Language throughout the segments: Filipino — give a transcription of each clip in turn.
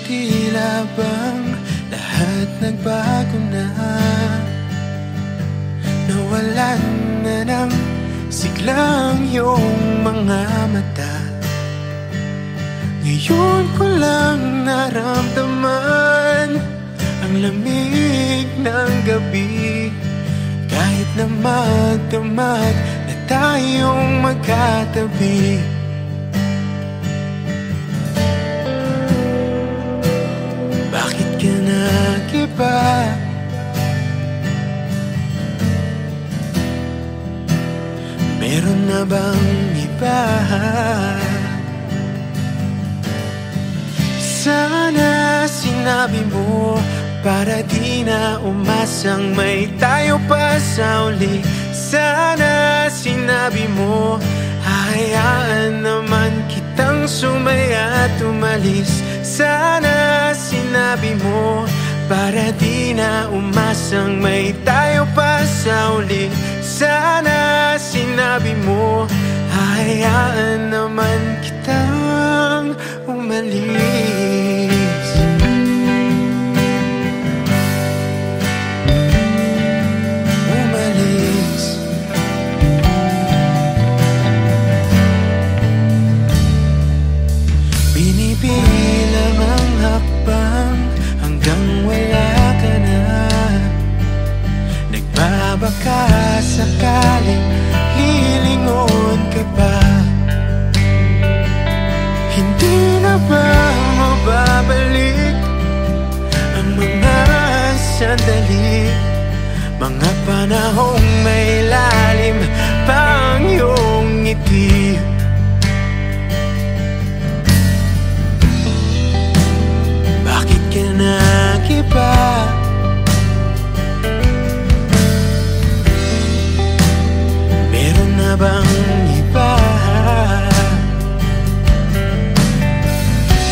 tila bang lahat nagbago na. Nawalan na ng siglang iyong mga mata. Ngayon ko lang naramdaman ang lamig ng gabi. Kahit na magdamag na tayong magkatabi. Bakit ka nag-iba? Meron na bang iba? Sana sinabi mo para di na umasang may tayo pa sa uli. Sana sinabi mo hahayaan naman kitang sumaya at umalis. Sana sinabi mo para di na umasang may tayo pa sa uli. Sana sinabi mo hahayaan naman kitang umalis. Binibilang ang hakbang hanggang wala ka na. Nagbabaka sakaling lilingon ka pa. Hindi na ba mababalik ang mga sandali, mga panahong may lalim pang iyong ngiti? Bakit ka nag-iba? Meron na bang iba?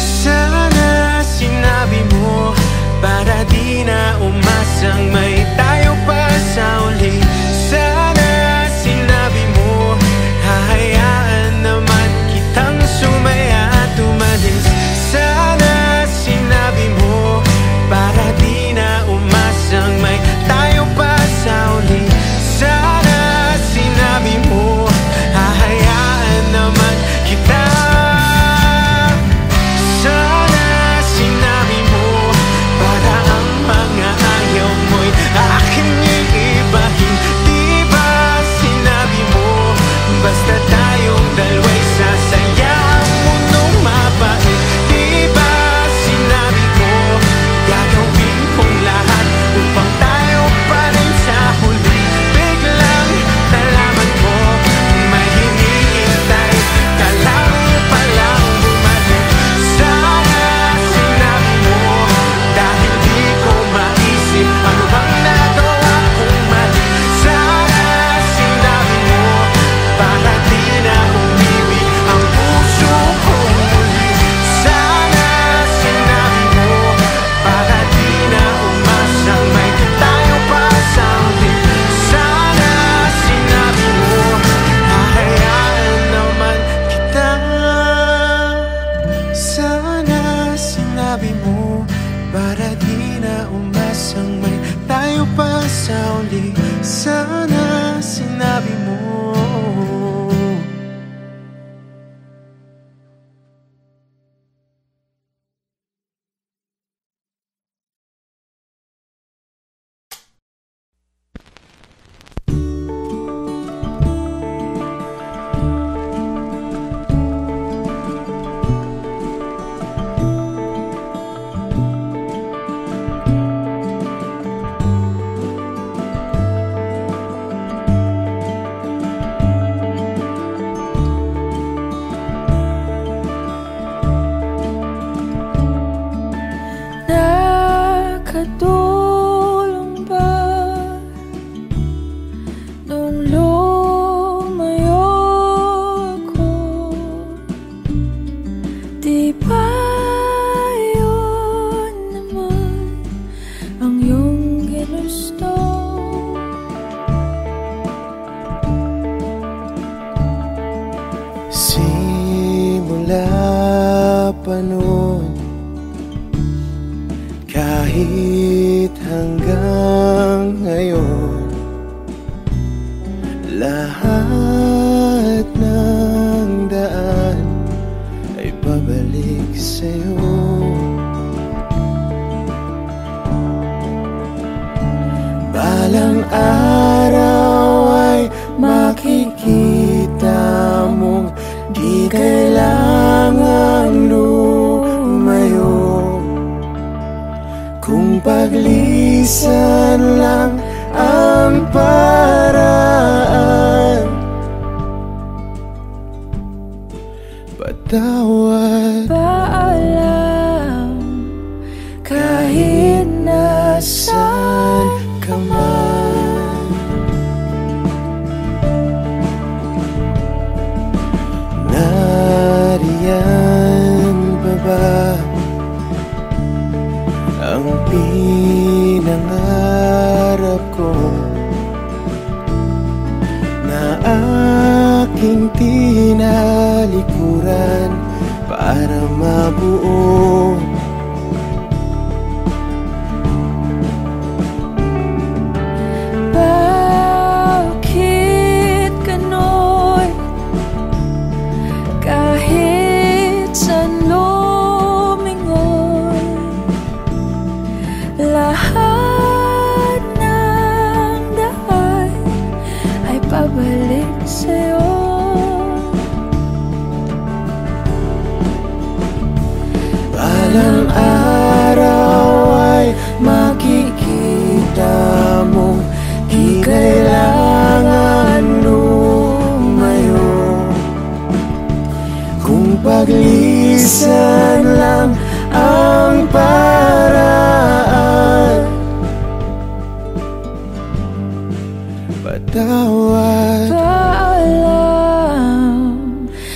Sana sinabi mo para di na umasang may tayo pa sa uli. Sana sinabi mo hahayaan naman kitang sumaya at umalis. Sana sinabi mo para di na umasang may tayo pa sa uli. Sana sinabi mo hahayaan naman kita. Sana sinabi mo para ang mga ayaw mo'y aking iibahin. Di ba sinabi mo basta tayong dalawa'y sasaya ang mundong mabait? Di ba sinabi ko gagawin kong lahat upang tayo pa rin sa huli? Biglang nalaman ko may hinihintay ka lang palang bumalik. Sana sinabi mo dahil di ko maisip ano bang nagawa kong mali. Sana sinabi mo para di na umibig ang puso kong muli. Sana sinabi mo para di na umasang may tayo pa sa uli. Sana sinabi mo hahayaan naman kita. Sana sinabi mo para di na umasang may tayo pa sa uli. Sana sinabi mo. Nakatulong ba nung lumayo ako? Di ba yun naman ang iyong ginusto? Simula pa noon Kahit hanggang ngayon lahat ng daan ay pabalik sa'yo. Balang araw ay makikita mong di kailangang lumayo, kung paglisan lang ang paraan. Patawad, Paalam, kahit nasaan ka man. Nariyan pa ba ang pinangarap ko na aking tinalikuran para mabuo? Bakit ganon? Kahit saan lumingon, lahat ng daan ay pabalik sa'yo. Balang araw ay makikita mong di kailangan lumayo, kung paglisan lang ang paraan. Patawad, Paalam,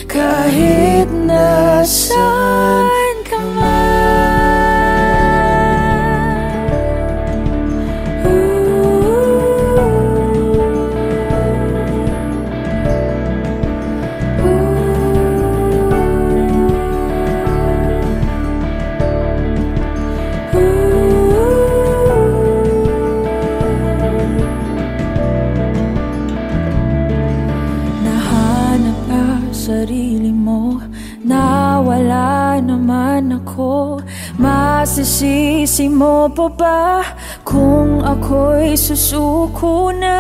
kahit nasaan ka man. Nahanap ka sarili mo, nawala naman ako. Masisisi mo pa ba kung ako'y susuko na?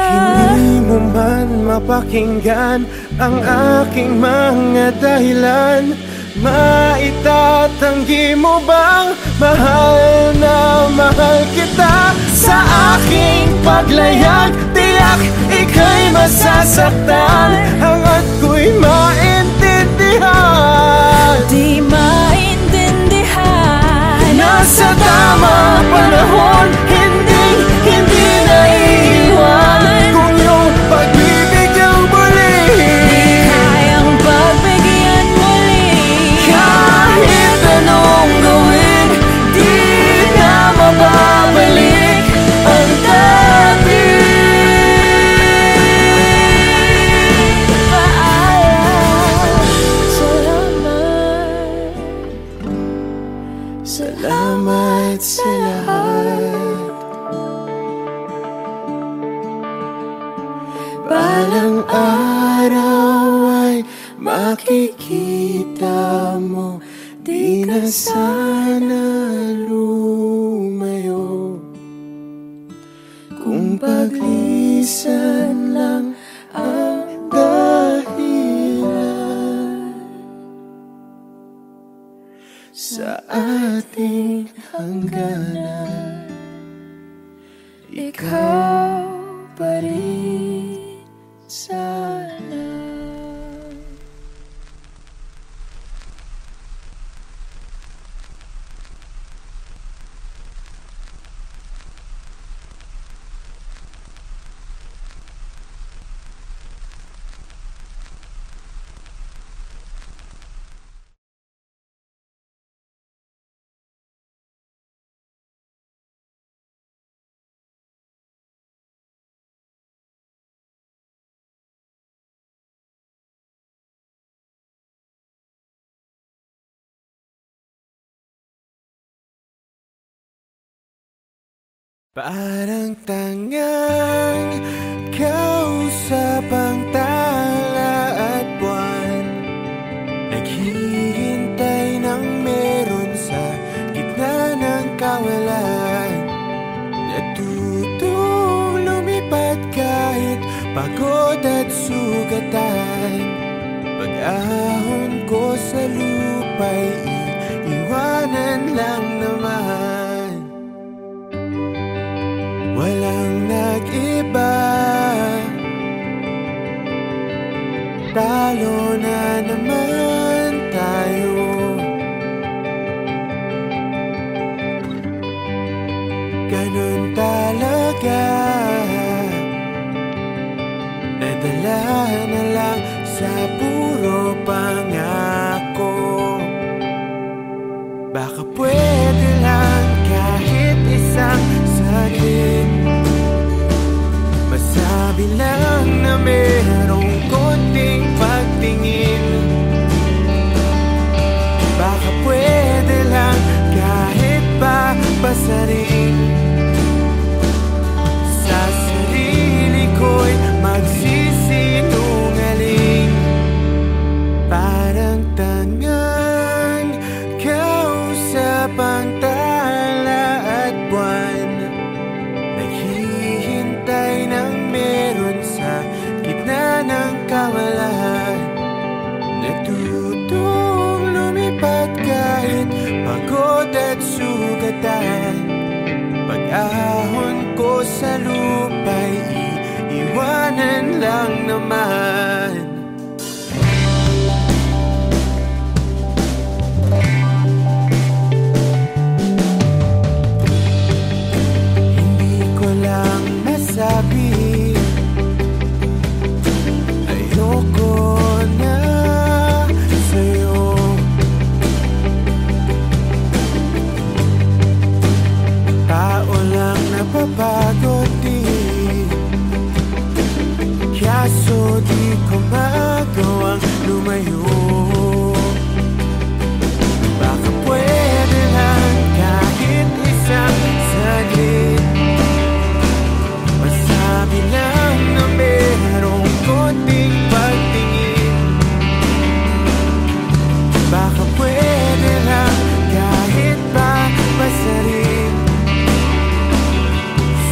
hindi mo man mapakinggan ang aking mga dahilan. Maitatanggi mo bang mahal na mahal kita? Sa aking paglayag, tiyak ika'y masasaktan, hangga't ko'y maintindihan. Di maintindihan, Nasa tamang panahon, hindi naiiwan. Kung iyong pag-ibig ang muli, kayang pagbigyan muli. kahit anong gawin, di na mababalik ang dati. Paalam, salamat. Salamat sa lahat. Balang araw ay makikita mo di na sana lumayo, kung paglisan lang ang dahilan sa ating hangganan. Ikaw pa rin sana. Parang tangang kausap ang tala at buwan, naghihintay ng meron sa gitna ng kawalan. Natutong lumipad kahit pagod at sugatan. Pag-ahon ko sa lupa'y iiwanan lang naman. Walang nag-iba, talo na naman tayo. Ganun talaga, nadala na lang sa puro pangako. Baka pwede lang kahit isang saglit, masabi lang na merong konting pagtingin. Baka pwede lang kahit pa basarin, sa sarili ko'y magsisinungaling. Parang tangang kausap ang tala at buwan, naghihintay ng meron sa gitna ng kawalan. Natutong lumipad kahit pagod at sugatan. Pag-ahon ko sa lupa'y iiwanan lang naman. Hindi ko lang masabi, ayoko na sa'yo. Tao lang napapagod din, kaso di ko magawang lumayo. Baka pwede lang kahit isang saglit, masabi lang na merong konting pagtingin. Baka pwede lang kahit pa basarin,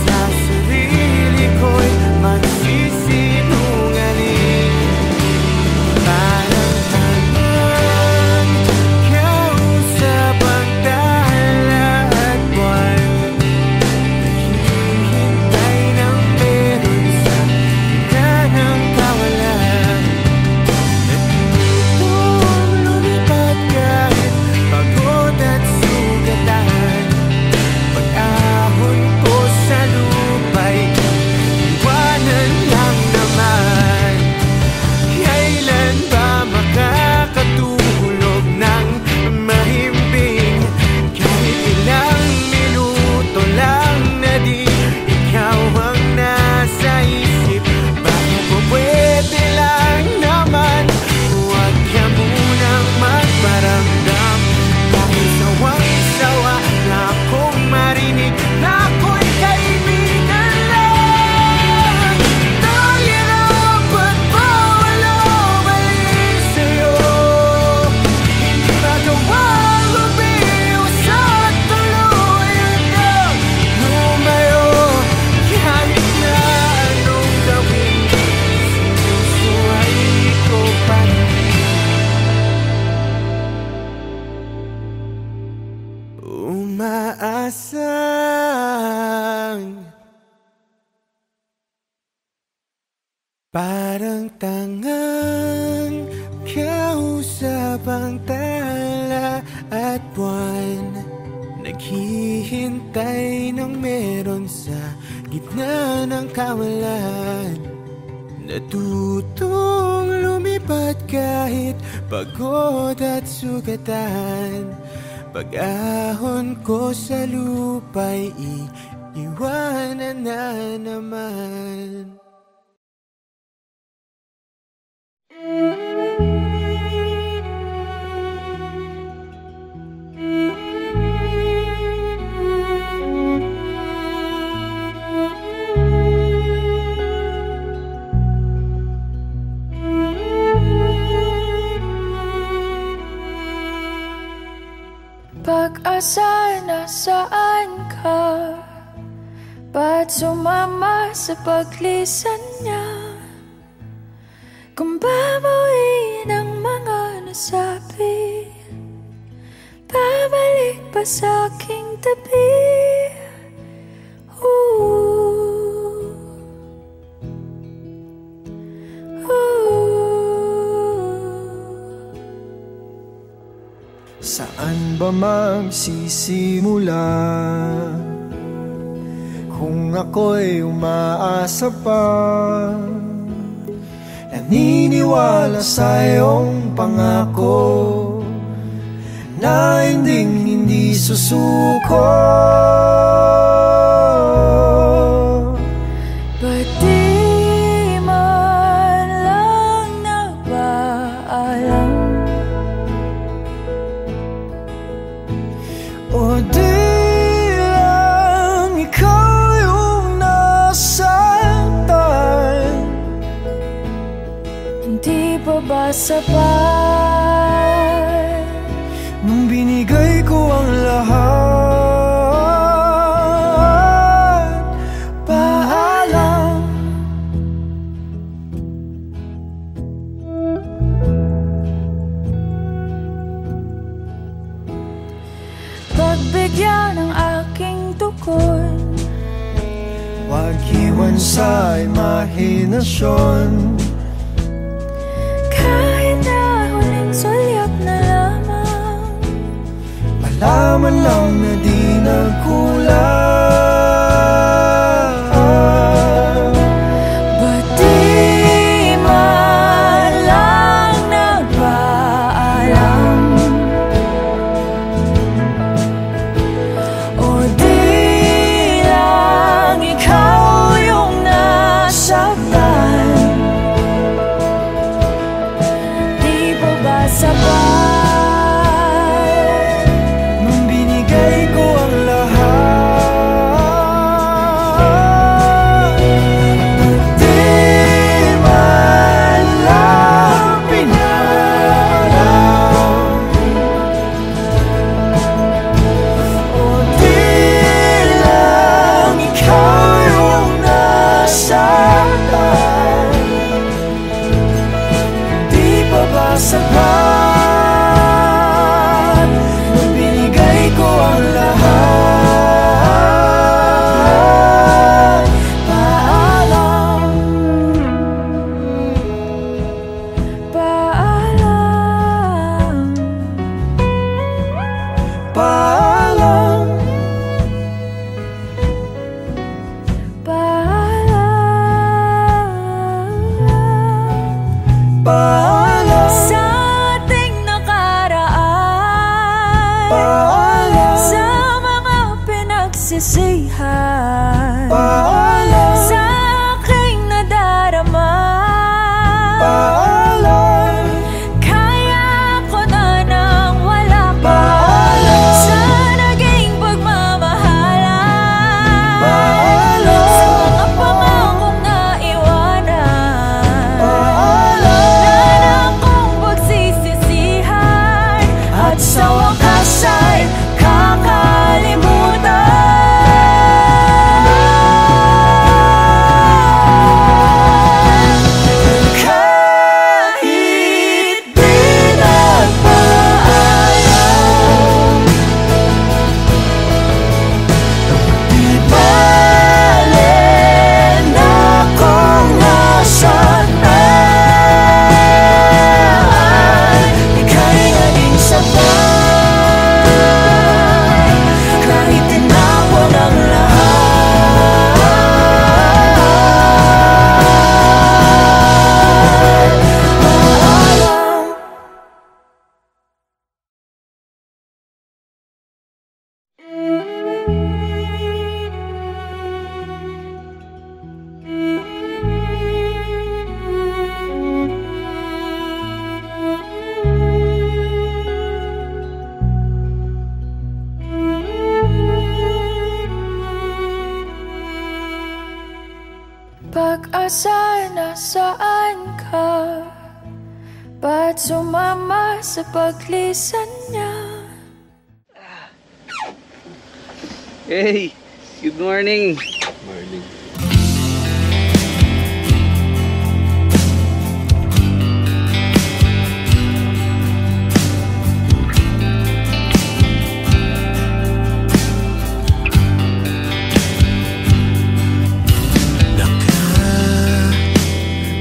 sa sarili ko'y magsisinungaling. Parang tangang kausap ang tala at buwan, naghihintay ng meron sa gitna ng kawalan. Natutong lumipad kahit pagod at sugatan. Pag-ahon ko sa lupa'y iwanan lang naman. Kailan ba makakatulog ng mahimbing? Kahit ilang minuto lang na di ikaw ang nasa isip. Baka po pwede lang naman, huwag ka munang magparamdam. Dahil sawang-sawa na akong marinig na ako'y kaibigan lang. Tayo na ba't bawal o mali sa'yo? Hindi magawang lumiwas at tuluyan ka lumayo. Kahit na anong gawin, sinusuway ko pa rin. Umaasang parang tangang kausap ang tala at buwan, naghihintay ng meron sa gitna ng kawalan. Natutong lumipad kahit pagod at sugatan. Pag-ahon ko sa lupa'y iiwanan na naman. Pag-asa, nasaan ka? Ba't sumama sa paglisan niya? Kung babawiin ang mga nasabi, babalik pa sa aking tabi. Saan ba magsisimula kung ako'y umaasa pa? Naniniwala sa iyong pangako na hindi susuko. Ba't di man lang nagpaalam? O di lang ikaw yung nasaktan? Hindi pa ba sapat nung binigay ko ang lahat? Paalam. pagbigyan ng aking tukod? Huwag iwan sa imahinasyon. Kahit na huling sulyap na lamang, Malaman lang na di nagkulang. ba't di man lang nagpaalam? O di lang ikaw yung nasaktan? Di pa ba sapat Nung binigay ko ang lahat? Di man lang pinalam. O di lang ikaw yung nasaktan? Di pa ba sapat nung binigay ko ang lahat? paalam? Paalam? Paalam. Paalam Paalam. sa ating nakaraan, Paalam. sa mga pinagsisihan, Paalam. sa aking nadarama. Paalam. Kaya ko na nang wala ka Paalam. sa naging pagmamahalan, Paalam. sa mga pangakong naiwanan, Paalam. na akong pagsisisihan, at sa wakas ay kakalimutan. Kahit di nagpaalam, di bale na kung nasaktan. Ika'y naging sapat kahit tinapon ang lahat. Paalam. Pag-asa, nasaan ka? Ba't sumama sa paglisan niya? Hey, good morning. Morning.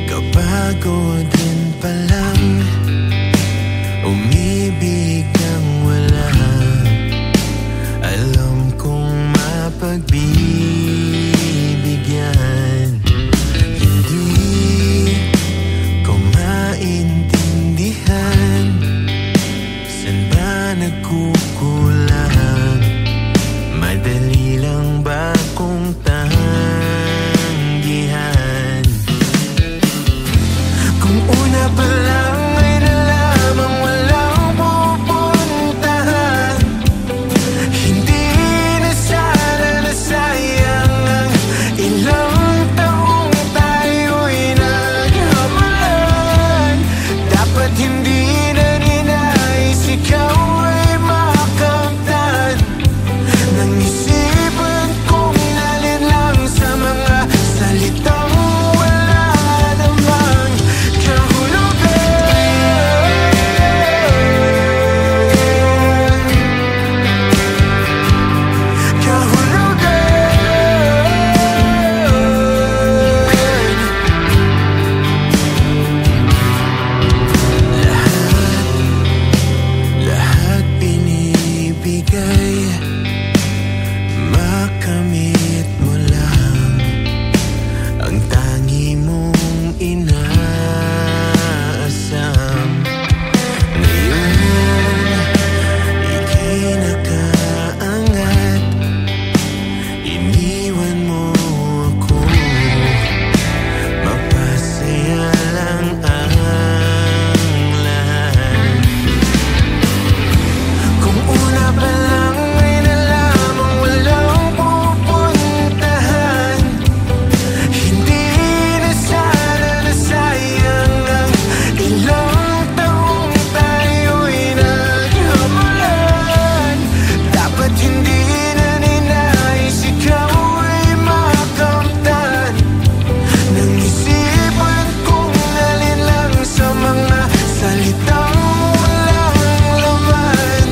Nakakapagod din palang umibig ng wala. Alam kong mapagbibigyan. Hindi ko maintindihan saan ba nagkukulang. Madali lang ba kung tanggihan? Kung una pa lang ay nalamang walang pupuntahan, hindi na sana nasayang ang ilang taong tayo'y naghabulan. Dapat hindi na ninais ikaw ay makamtan ng isipan kong nalinlang sa mga salitang wala namang lahat binibigay, makamit mo lang ang tangi mong inaasam. Ngayon, ika'y nakaangat, iniwan mo ako. Mapasaya lang ang lahat. Kung una pa lang ay nalamang walang pupuntahan, hindi na sana nasayang ang ilang taong tayo'y naghabulan. Dapat hindi na ninais ikaw ay makamtan ng isipan kong nalinlang sa mga salitang walang laman.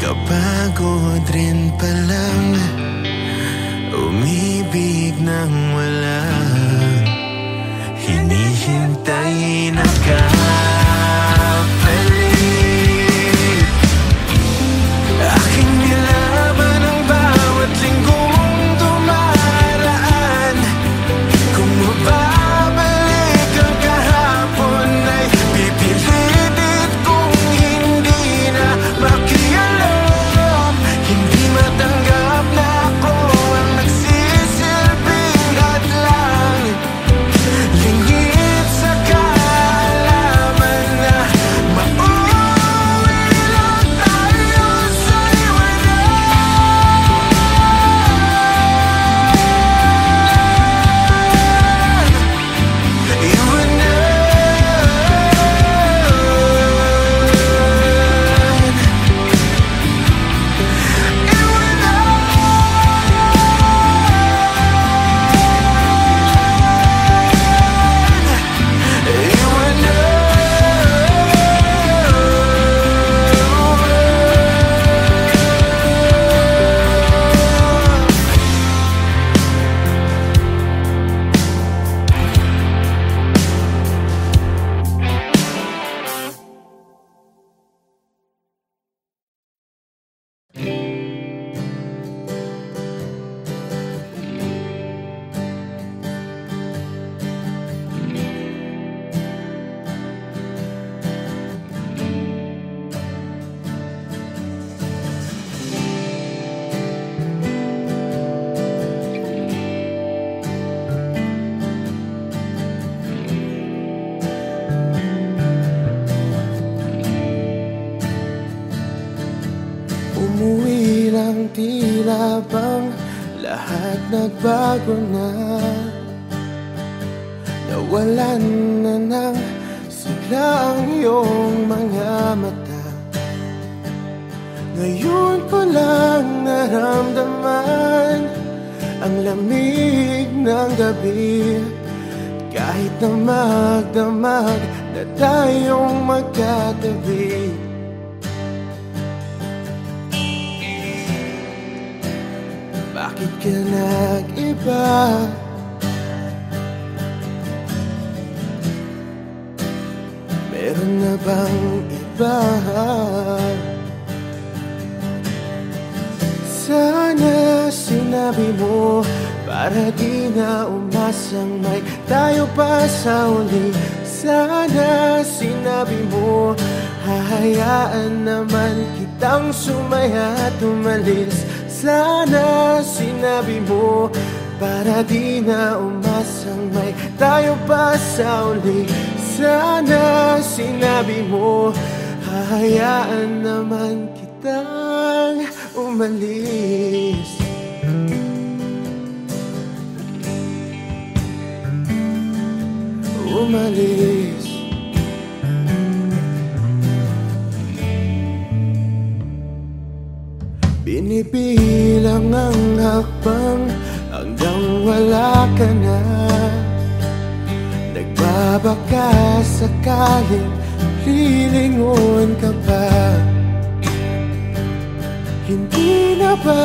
Nakakapagod rin palang umibig ng wala. Hinihintay na kapalit. Aking nilaban ang bawat linggong dumaraan. Kung mababalik ang kahapon ay pipilitit kong hindi na makialam. Hindi matanggap na ako ang nagsisilbing hadlang. Lingid sa kaalaman na mauwi lang tayo sa iwanan. Umuwi lang, tila bang lahat nagbago na. Nawalan na ng sigla ang iyong mga mata. Ngayon ko lang naramdaman ang lamig ng gabi. Kahit na magdamag na tayong magkatabi, bakit ka nag-iba? Meron na bang iba? Sana sinabi mo para di na umasang may tayo pa sa uli. Sana sinabi mo hahayaan naman kitang sumaya at umalis. Sana sinabi mo para di na umasang may tayo pa sa uli. Sana sinabi mo hahayaan naman kitang umalis. Umalis. Binibilang ang hakbang hanggang wala ka na. Nagbabaka sakaling lilingon ka pa. Hindi na ba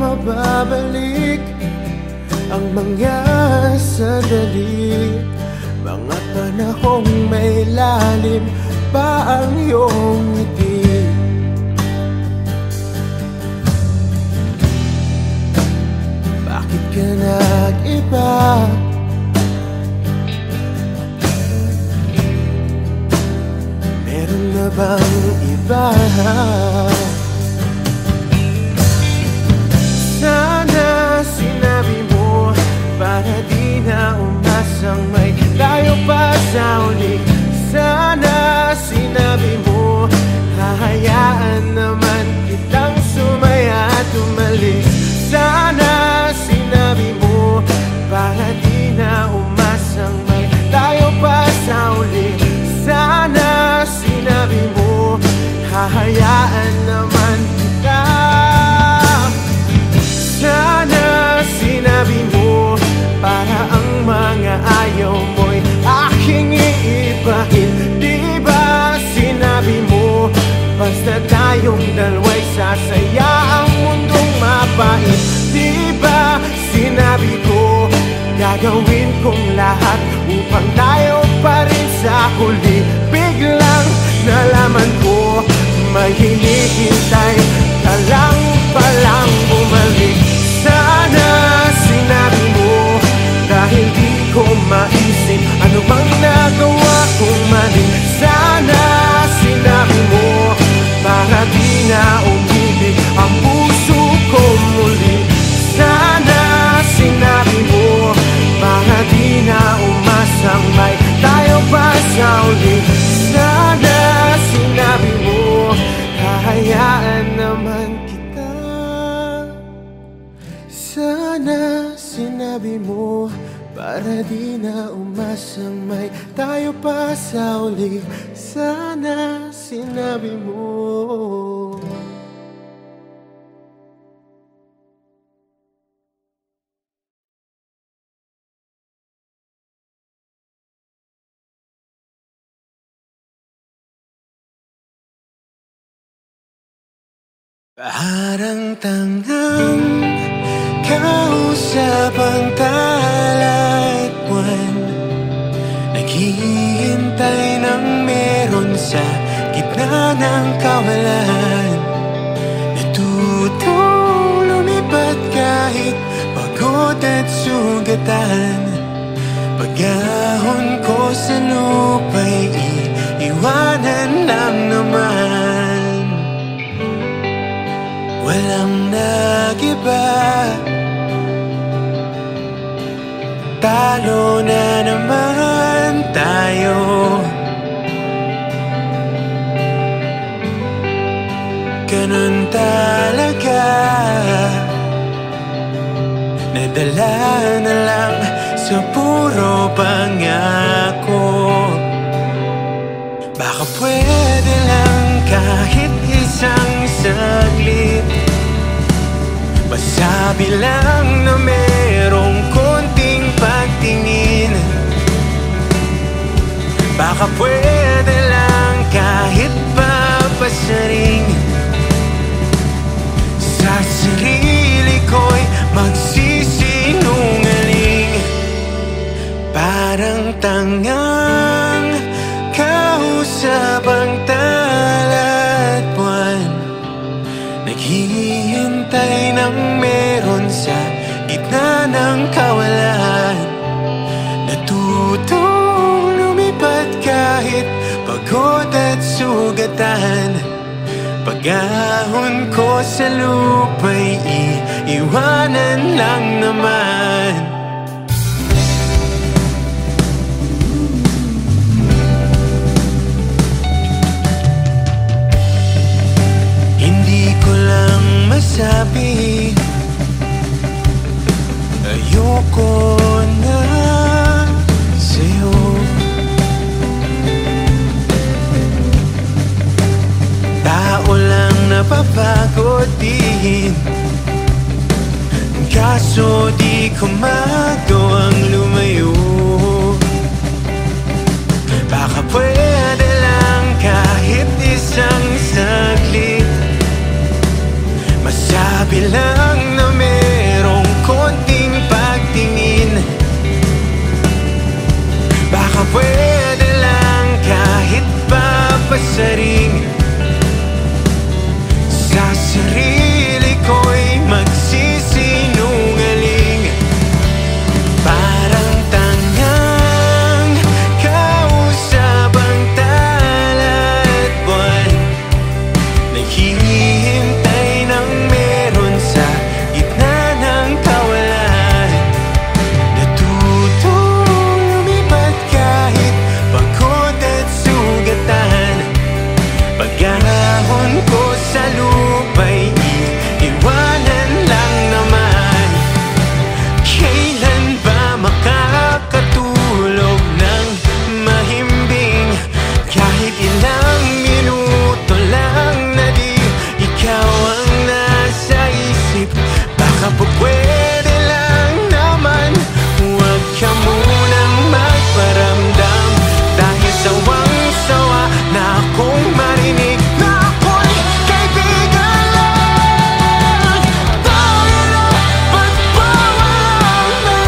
mababalik ang mga sandali, mga panahong may lalim pa ang iyong ngiti? Bakit ka nag-iba? Meron na bang iba? Sana sinabi mo para di na umasang may tayo pa sa uli. Sana sinabi mo hahayaan naman kitang sumaya at umalis. Sana sinabi mo para di na umasang may tayo pa sa uli. Sana sinabi mo hahayaan naman kita. Sana sinabi mo para ang mga ayaw mo'y aking iibahin. Di ba sinabi mo basta tayong dalawa'y sasaya ang mundong mapait? Di ba sinabi ko gagawin kong lahat upang tayo pa rin sa huli? Biglang nalaman ko may hinihintay ka lang palang bumalik. Sana sinabi mo dahil di ko maisip ano bang nagawa kong mali. Sana sinabi mo para di na umibig ang puso ko muli. Sana sinabi mo para di na umasang may tayo pa sa uli. Sana sinabi mo hahayaan naman kita. Sana sinabi mo para di na umasang may tayo pa sa uli. Sana sinabi mo. Parang tangang kausap ang talat buwan, naghihintay ng meron sa gitna ng kawalan. Natutong lumipat kahit pagod at sugatan. Pag-ahon ko sa lupa'y iiwanan lang naman. Walang nag-iba, talo na naman tayo. Ganun talaga, nadala na lang sa puro pangako. Baka pwede lang kahit isang saglit Masabi lang na merong konting pagtingin. Baka pwede lang kahit papasaring. Sa sarili ko'y magsisinungaling. Parang tangang kausap ang talat buwan, naghihintay ng meron sa gitna ng kawalan. Natutong lumipad kahit pagod at sugatan. Pag-ahon ko sa lupa'y iiwanan lang naman. Hindi ko lang masabi, ayoko na sa'yo. Tao lang napapagod din, kaso di ko magawang lumayo. Baka pwede lang kahit isang saglit. Masabi lang na merong konting pagtingin. Baka pwede lang kahit papasaring. Sa sarili ko'y magsisinungaling. Parang tangang kausap ang talat buwan, naghihintay ng meron sa gitna ng kawalan. Natutong lumipad kahit pagod at sugatan. Pag-ahon ko sa lupa'y iiwanan lang naman. Kailan ba makakatulog ng mahimbing? Kahit ilang minuto lang na di ikaw ang nasa isip. Baka po pwede lang naman, huwag ka munang magparamdam. Dahil sawang-sawa na akong marinig na ako'y kaibigan lang. Dahil dapat bawal na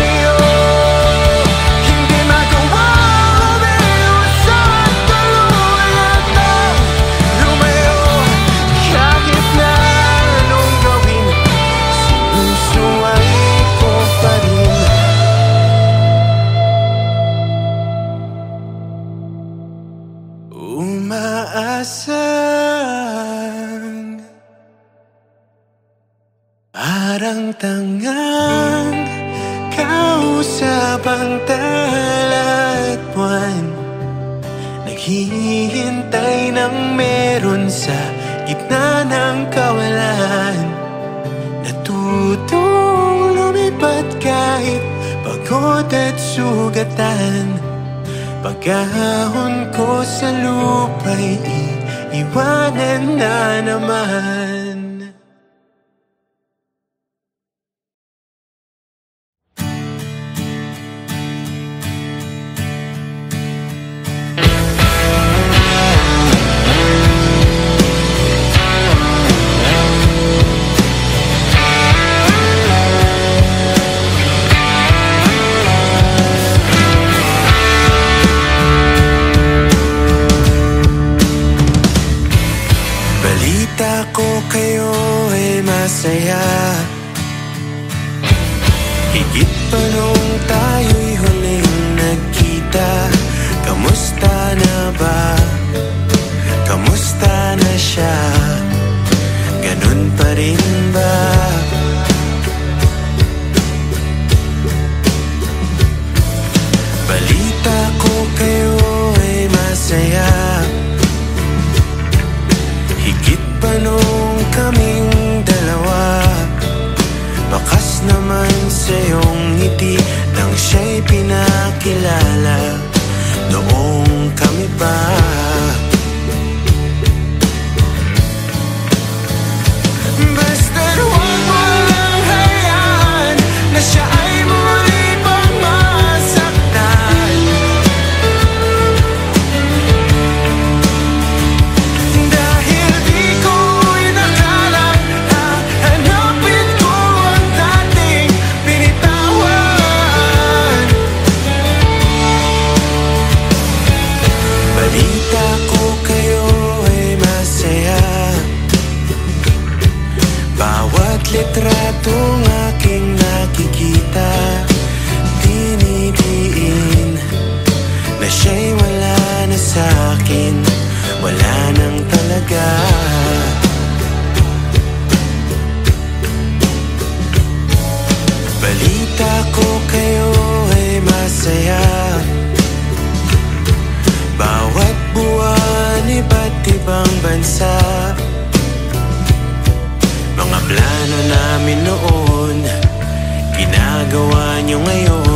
sa'yo, hindi magawang umiwas at tuluyang lumayo. Kahit na anong gawin, sinusuway ko pa rin. Umaasang parang tangang kausap ang talat buwan, naghihintay ng meron sa gitna ng kawalan. Natutong lumipad kahit pagod at sugatan. Pag-ahon ko sa lupa'y iiwanan na naman. Balita ko kayo ay masaya, higit pa nung tayo'y huling nagkita. Kamusta na ba? Kamusta na siya? Ganun pa rin ba? Balita ko kayo ay masaya, higit pa nung kaming dalawa. Bakas naman sa iyong ngiti nang siya'y pinakilala noong kami pa. Basta't huwag mo lang inyo ngayon.